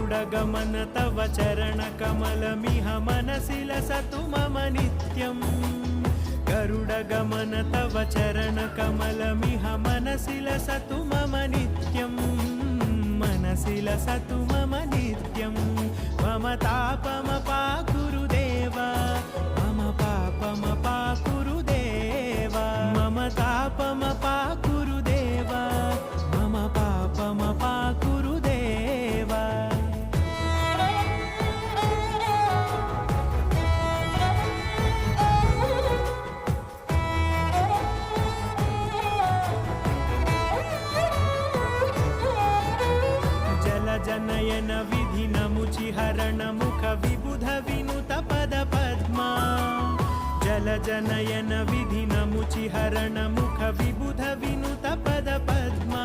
गरुडगमन तव चरणकमलमिह मनसि लसतु मम नित्यम् गरुडगमन तव चरणकमलमिह मनसि लसतु मम नित्यम् मनसि लसतु मम नित्यम् मम तापमपाकुरु देव मम पापमपाकुरु देव मम तापमपाकुरु देव मम पापमपाकुरु देव जनयन विधिनमुचिहरण मुख विबुध विनुत पद पद्मा जल जनयन विधिनमुचिहरण मुख विबुध विनुत पद पद्मा